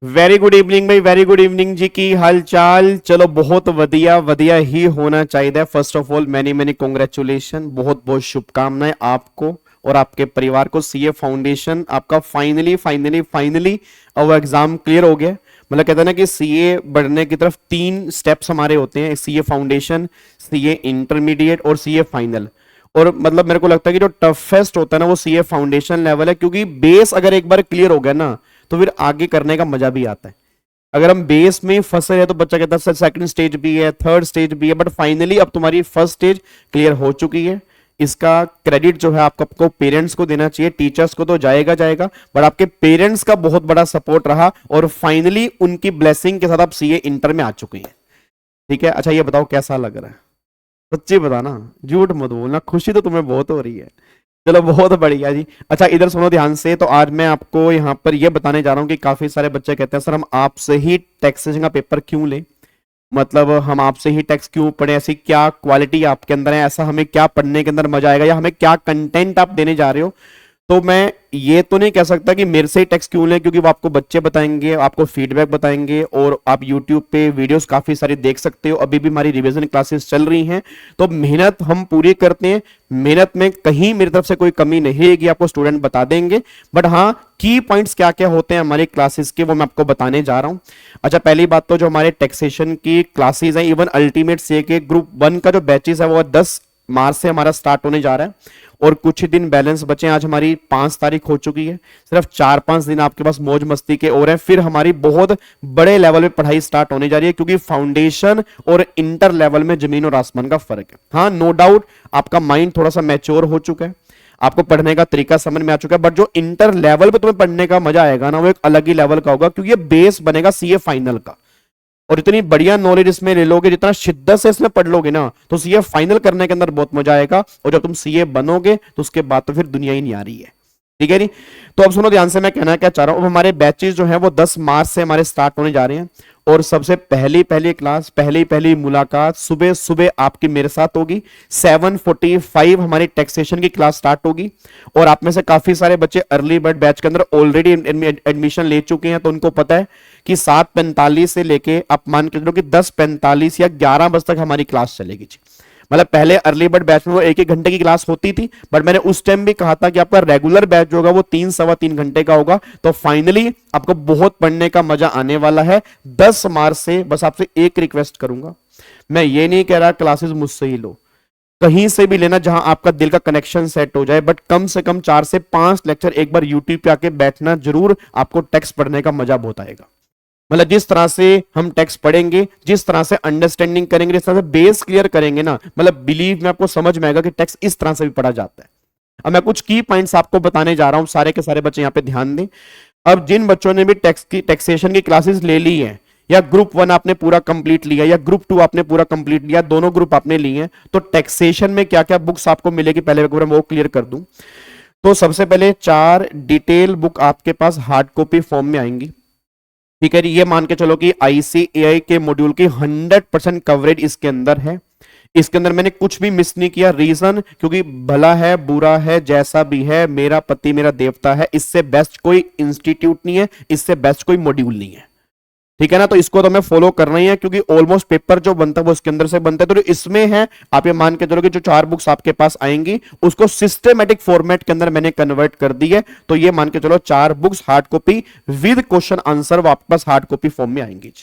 Very good evening भाई, very good evening जी। की हाल चाल? चलो बहुत वधिया वधिया ही होना चाहिए। First of all many many congratulation, बहुत बहुत शुभकामनाएं आपको और आपके परिवार को। सीए फाउंडेशन आपका फाइनली फाइनली फाइनली वो एग्जाम क्लियर हो गया। मतलब कहते हैं ना कि सीए बढ़ने की तरफ तीन स्टेप्स हमारे होते हैं, सीए फाउंडेशन, सीए इंटरमीडिएट और सीए फाइनल। और मतलब मेरे को लगता है कि जो टफेस्ट होता है ना वो सीए फाउंडेशन लेवल है, क्योंकि बेस अगर एक बार क्लियर हो गया ना तो फिर आगे करने का मजा भी आता है। अगर हम बेस में फंसे रहे तो बच्चा कहता है सेकंड स्टेज भी है, थर्ड स्टेज भी है, बट फाइनली अब तुम्हारी फर्स्ट स्टेज क्लियर हो चुकी है। इसका क्रेडिट जो है आपको पेरेंट्स को देना चाहिए, टीचर्स को तो जाएगा जाएगा, बट आपके पेरेंट्स का बहुत बड़ा सपोर्ट रहा और फाइनली उनकी ब्लेसिंग के साथ आप सीए इंटर में आ चुके हैं। ठीक है, अच्छा ये बताओ कैसा लग रहा है? सच्ची बताना, झूठ मत बोलना, खुशी तो तुम्हें बहुत हो रही है। चलो बहुत बढ़िया जी। अच्छा इधर सुनो ध्यान से, तो आज मैं आपको यहाँ पर ये बताने जा रहा हूँ कि काफी सारे बच्चे कहते हैं सर हम आपसे ही टैक्सेशन का पेपर क्यों लें, मतलब हम आपसे ही टैक्स क्यों पढ़े, ऐसी क्या क्वालिटी आपके अंदर है, ऐसा हमें क्या पढ़ने के अंदर मजा आएगा, या हमें क्या कंटेंट आप देने जा रहे हो। तो मैं ये तो नहीं कह सकता कि मेरे से ही टेक्स्ट क्यों लें, क्योंकि वो आपको बच्चे बताएंगे, आपको फीडबैक बताएंगे, और आप यूट्यूब पे वीडियोस काफी सारी देख सकते हो। अभी भी हमारी रिवीजन क्लासेस चल रही हैं, तो मेहनत हम पूरी करते हैं। मेहनत में कहीं मेरी तरफ से कोई कमी नहीं रहेगी, आपको स्टूडेंट बता देंगे। बट हाँ, की पॉइंट्स क्या क्या होते हैं हमारी क्लासेस के वो मैं आपको बताने जा रहा हूं। अच्छा पहली बात तो जो हमारे टैक्सेशन की क्लासेस हैं, इवन अल्टीमेट से के ग्रुप 1 का जो बैचेस है वो 10 मार्च से हमारा स्टार्ट होने जा रहा है, और कुछ ही दिन बैलेंस बचे। आज हमारी 5 तारीख हो चुकी है, सिर्फ 4-5 दिन आपके पास मौज मस्ती के और हैं, फिर हमारी बहुत बड़े लेवल पे पढ़ाई स्टार्ट होने जा रही है, क्योंकि फाउंडेशन और इंटर लेवल में जमीन और आसमान का फर्क है। हाँ नो डाउट आपका माइंड थोड़ा सा मैच्योर हो चुका है, आपको पढ़ने का तरीका समझ में आ चुका है, बट जो इंटर लेवल पे तुम्हें पढ़ने का मजा आएगा ना वो एक अलग ही लेवल का होगा, क्योंकि ये बेस बनेगा सीए फाइनल का। और इतनी बढ़िया नॉलेज इसमें ले लोगे, जितना शिद्दत से इसमें पढ़ लोगे ना, तो सीए फाइनल करने के अंदर बहुत मजा आएगा। और जब तुम सीए बनोगे तो उसके बाद तो फिर दुनिया ही नहीं आ रही है। ठीक है नहीं? तो अब सुनो ध्यान से, मैं कहना क्या चाह रहा हूं। हमारे बैचेस जो हैं वो 10 मार्च से हमारे स्टार्ट होने जा रहे हैं, और सबसे पहली पहली क्लास, पहली पहली मुलाकात सुबह सुबह आपकी मेरे साथ होगी। 7:45 हमारी टैक्सेशन की क्लास स्टार्ट होगी, और आप में से काफी सारे बच्चे अर्ली बर्ड बैच के अंदर ऑलरेडी एडमिशन ले चुके हैं, तो उनको पता है कि 7:45 से लेके आप मान के चलो कि 10:45 या 11 बजे तक हमारी क्लास चलेगी। मतलब पहले अर्ली बर्ड बैच में वो 1-1 घंटे की क्लास होती थी, बट मैंने उस टाइम भी कहा था कि आपका रेगुलर बैच जो होगा वो 3-3.25 घंटे का होगा। तो फाइनली आपको बहुत पढ़ने का मजा आने वाला है 10 मार्च से। बस आपसे एक रिक्वेस्ट करूंगा, मैं ये नहीं कह रहा क्लासेस मुझसे ही लो, कहीं से भी लेना जहां आपका दिल का कनेक्शन सेट हो जाए, बट कम से कम 4 से 5 लेक्चर एक बार यूट्यूब पे आके बैठना जरूर, आपको टेक्स्ट पढ़ने का मजा बहुत आएगा। मतलब जिस तरह से हम टेक्स्ट पढ़ेंगे, जिस तरह से अंडरस्टैंडिंग करेंगे, जिस तरह से बेस क्लियर करेंगे ना, मतलब बिलीव में आपको समझ में आएगा कि टेक्स्ट इस तरह से भी पढ़ा जाता है। अब मैं कुछ की पॉइंट्स आपको बताने जा रहा हूं, सारे के सारे बच्चे यहां पे ध्यान दें। अब जिन बच्चों ने भी टैक्सेशन की क्लासेस ले ली है, या ग्रुप 1 आपने पूरा कंप्लीट लिया, या ग्रुप 2 आपने पूरा कंप्लीट लिया, दोनों ग्रुप आपने लिए हैं, तो टैक्सेशन में क्या क्या बुक्स आपको मिलेगी पहले एक बार वो क्लियर कर दूं। तो सबसे पहले 4 डिटेल बुक आपके पास हार्ड कॉपी फॉर्म में आएंगी। ठीक है, ये मान के चलो कि आईसीएआई के मॉड्यूल की 100% कवरेज इसके अंदर है। इसके अंदर मैंने कुछ भी मिस नहीं किया, रीजन क्योंकि भला है बुरा है जैसा भी है, मेरा पति मेरा देवता है, इससे बेस्ट कोई इंस्टीट्यूट नहीं है, इससे बेस्ट कोई मॉड्यूल नहीं है। ठीक है ना? तो इसको तो हमें फॉलो करना ही है, क्योंकि ऑलमोस्ट पेपर जो बनता है वो इसके अंदर से बनता है। तो जो इसमें है, आप ये मान के चलो कि जो 4 बुक्स आपके पास आएंगी उसको सिस्टमेटिक फॉर्मेट के अंदर मैंने कन्वर्ट कर दी है। तो ये मान के चलो 4 books hard copy with question answer वो आपके पास हार्ड कॉपी फॉर्म में आएंगी।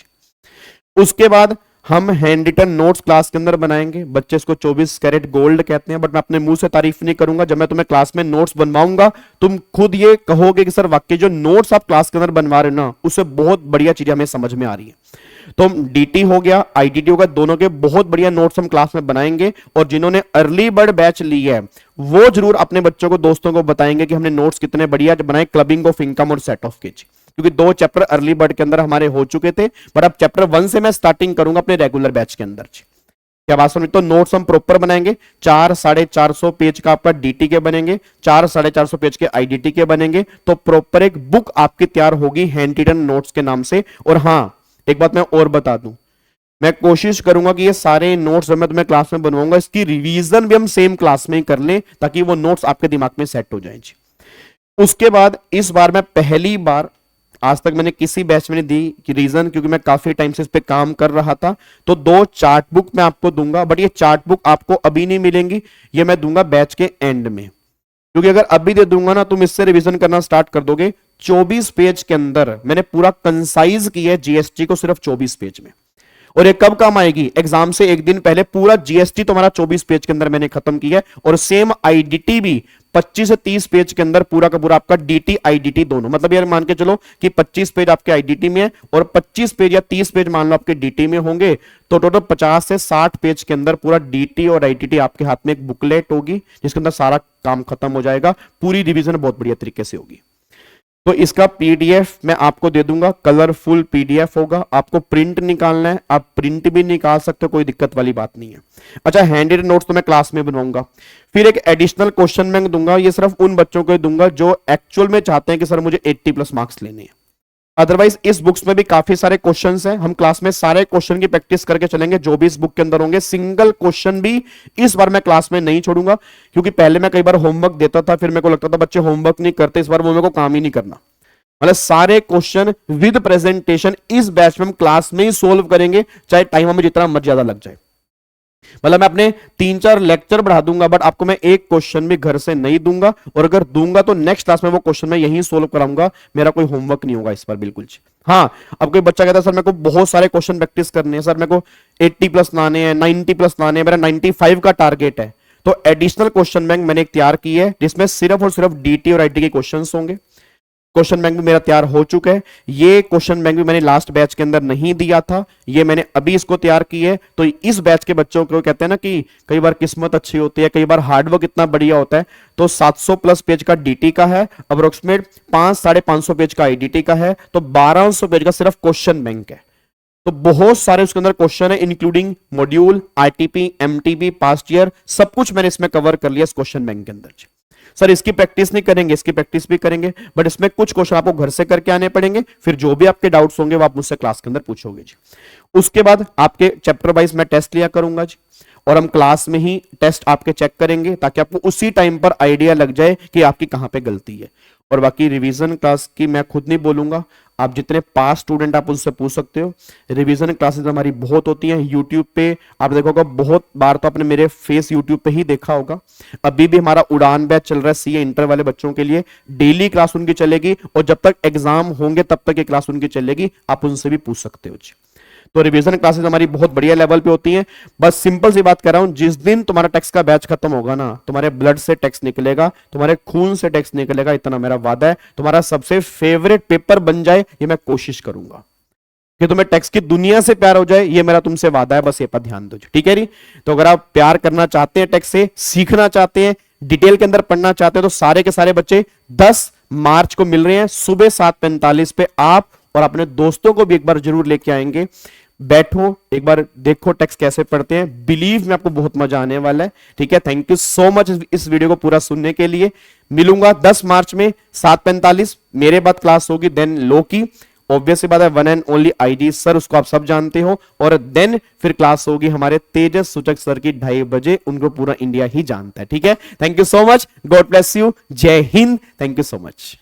उसके बाद हम हैंड रिटन नोट्स क्लास के अंदर बनाएंगे। बच्चे इसको 24 कैरेट गोल्ड कहते हैं, बट मैं अपने मुंह से तारीफ नहीं करूंगा। जब मैं तुम्हें क्लास में नोट्स बनवाऊंगा तुम खुद ये कहोगे कि सर वाकई जो नोट्स आप क्लास के अंदर बनवा रहे हो ना, उससे बहुत बढ़िया चीजें हमें समझ में आ रही है। तो हम डीटी हो गया, आईडीटी हो गया, दोनों के बहुत बढ़िया नोट्स हम क्लास में बनाएंगे। और जिन्होंने अर्ली बर्ड बैच ली है वो जरूर अपने बच्चों को, दोस्तों को बताएंगे कि हमने नोट्स कितने बढ़िया बनाए, क्लबिंग ऑफ इनकम और सेट ऑफ केज, क्योंकि 2 चैप्टर अर्ली बर्ड के अंदर हमारे हो चुके थे, बट अब चैप्टर 1 से मैं स्टार्टिंग करूंगा अपने रेगुलर बैच के अंदर। क्या बात समझ? तो नोट्स हम प्रॉपर बनाएंगे। 400-450 पेज का आपका डीटी के बनेंगे, 400-450 पेज के आईडीटी के बनेंगे। तो प्रॉपर एक बुक आपकी तैयार होगी हैंड रिटन नोट्स के नाम से। और हाँ, एक बात मैं और बता दूं, मैं कोशिश करूंगा कि ये सारे नोट्स जब मैं तुम्हें क्लास में बनवाऊंगा इसकी रिवीजन भी हम सेम क्लास में ही कर लें, ताकि वो नोट्स आपके दिमाग में सेट हो जाए। उसके बाद इस बार मैं पहली बार आज तक मैंने किसी बैच में नहीं दी कि रीजन क्योंकि मैं काफी टाइम से इस पे काम कर रहा था। तो 2 चार्ट बुक मैं आपको दूंगा, बट ये चार्ट बुक आपको अभी नहीं मिलेंगी, ये मैं दूंगा बैच के एंड में, क्योंकि अगर अभी दे दूंगा ना तुम इससे रिवीजन करना स्टार्ट कर दोगे। 24 पेज के अंदर मैंने पूरा कंसाइज किया है जीएसटी को सिर्फ 24 पेज में, और ये कब काम आएगी, एग्जाम से एक दिन पहले पूरा जीएसटी तुम्हारा 24 पेज के अंदर मैंने खत्म किया है, और सेम आईडीटी भी 25 से 30 पेज के अंदर पूरा का पूरा आपका डीटी आईडीटी दोनों, मतलब यार मान के चलो कि 25 पेज आपके आईडीटी में है और 25 पेज या 30 पेज मान लो आपके डीटी में होंगे, तो टोटल 50 से 60 पेज के अंदर पूरा डीटी और आईडीटी आपके हाथ में एक बुकलेट होगी जिसके अंदर सारा काम खत्म हो जाएगा, पूरी रिवीजन बहुत बढ़िया तरीके से होगी। तो इसका पीडीएफ मैं आपको दे दूंगा, कलरफुल पीडीएफ होगा, आपको प्रिंट निकालना है, आप प्रिंट भी निकाल सकते हो, कोई दिक्कत वाली बात नहीं है। अच्छा, हैंडेड नोट्स तो मैं क्लास में बनवाऊंगा, फिर एक एडिशनल क्वेश्चन बैंक दूंगा, ये सिर्फ उन बच्चों को दूंगा जो एक्चुअल में चाहते हैं कि सर मुझे 80+ मार्क्स लेने हैं। अदरवाइज इस बुक्स में भी काफी सारे क्वेश्चंस हैं, हम क्लास में सारे क्वेश्चन की प्रैक्टिस करके चलेंगे जो भी इस बुक के अंदर होंगे, सिंगल क्वेश्चन भी इस बार मैं क्लास में नहीं छोड़ूंगा, क्योंकि पहले मैं कई बार होमवर्क देता था, फिर मेरे को लगता था बच्चे होमवर्क नहीं करते, इस बार वो मेरे को काम ही नहीं करना, मतलब सारे क्वेश्चन विद प्रेजेंटेशन इस बैच में हम क्लास में ही सोल्व करेंगे, चाहे टाइम हमें जितना मर्जी ज्यादा लग जाए। मतलब मैं अपने 3-4 लेक्चर बढ़ा दूंगा, बट आपको मैं एक क्वेश्चन भी घर से नहीं दूंगा, और अगर दूंगा तो नेक्स्ट क्लास में वो क्वेश्चन मैं यहीं सोल्व कराऊंगा, मेरा कोई होमवर्क नहीं होगा इस पर बिल्कुल। हाँ, अब कोई बच्चा कहता है सर मेरे को बहुत सारे क्वेश्चन प्रैक्टिस करने हैं, सर मेरे को 80+ लाने हैं, 90+ लाने हैं, मेरा 95 का टारगेट है, तो एडिशनल क्वेश्चन बैंक मैंने एक तैयार की है जिसमें सिर्फ और सिर्फ डीटी और आईटी के क्वेश्चन होंगे। क्वेश्चन बैंक भी मेरा तैयार हो चुका है, ये क्वेश्चन बैंक भी मैंने लास्ट बैच के अंदर नहीं दिया था, ये मैंने अभी इसको तैयार की है। तो इस बैच के बच्चों को कहते हैं ना कि कई बार किस्मत अच्छी होती है, कई बार हार्डवर्क इतना बढ़िया होता है, तो 700+ पेज का डीटी का है, अप्रोक्सीमेट 500-550 पेज का आईडीटी का है, तो 1200 पेज का सिर्फ क्वेश्चन बैंक है। तो बहुत सारे उसके अंदर क्वेश्चन है, including module, RTP, MTP, past year, सब कुछ मैंने इसमें कवर कर लिया इस क्वेश्चन बैंक के अंदर। सर इसकी प्रैक्टिस नहीं करेंगे, इसकी प्रैक्टिस भी करेंगे, बट इसमें कुछ क्वेश्चन आपको घर से करके आने पड़ेंगे, फिर जो भी आपके डाउट्स होंगे वो आप मुझसे क्लास के अंदर पूछोगे जी। उसके बाद आपके चैप्टर वाइज मैं टेस्ट लिया करूंगा जी, और हम क्लास में ही टेस्ट आपके चेक करेंगे ताकि आपको उसी टाइम पर आइडिया लग जाए कि आपकी कहां पे गलती है। और बाकी रिवीजन क्लास की मैं खुद नहीं बोलूंगा, आप जितने पास स्टूडेंट आप उनसे पूछ सकते हो। रिवीजन क्लासेस हमारी बहुत होती हैं यूट्यूब पे, आप देखोगे बहुत बार तो आपने मेरे फेस यूट्यूब पे ही देखा होगा। अभी भी हमारा उड़ान बैच चल रहा है सीए इंटर वाले बच्चों के लिए, डेली क्लास उनकी चलेगी, और जब तक एग्जाम होंगे तब तक ये क्लास उनकी चलेगी, आप उनसे भी पूछ सकते हो जी। तो रिवीजन क्लासेस हमारी बहुत बढ़िया लेवल पे होती हैं। बस सिंपल सी बात कर रहा हूं, जिस दिन तुम्हारा टैक्स का बैच खत्म होगा ना, तुम्हारे ब्लड से टैक्स निकलेगा, तुम्हारे खून से टैक्स निकलेगा, इतना मेरा वादा है। तुम्हारा सबसे फेवरेट पेपर बन जाए ये मैं कोशिश करूंगा, कि तुम्हें टैक्स की दुनिया से प्यार हो जाए, ये मेरा तुमसे वादा है, बस ये पर ध्यान दो, ठीक है री। तो अगर आप प्यार करना चाहते हैं टैक्स से, सीखना चाहते हैं, डिटेल के अंदर पढ़ना चाहते हैं, तो सारे के सारे बच्चे 10 मार्च को मिल रहे हैं सुबह 7:45 पे। आप और अपने दोस्तों को भी एक बार जरूर लेके आएंगे, बैठो एक बार देखो टैक्स कैसे पढ़ते हैं, बिलीव में आपको बहुत मजा आने वाला है, ठीक है। थैंक यू सो मच इस वीडियो को पूरा सुनने के लिए। मिलूंगा 10 मार्च में 7:45, मेरे बाद क्लास होगी, देन लो की ऑब्वियसली बात है, one and only IG sir, उसको आप सब जानते हो, और देन फिर क्लास होगी हमारे तेजस सूचक सर की 2:30 बजे, उनको पूरा इंडिया ही जानता है, ठीक है। Thank you so much, God bless you, Jai Hind, thank you so much.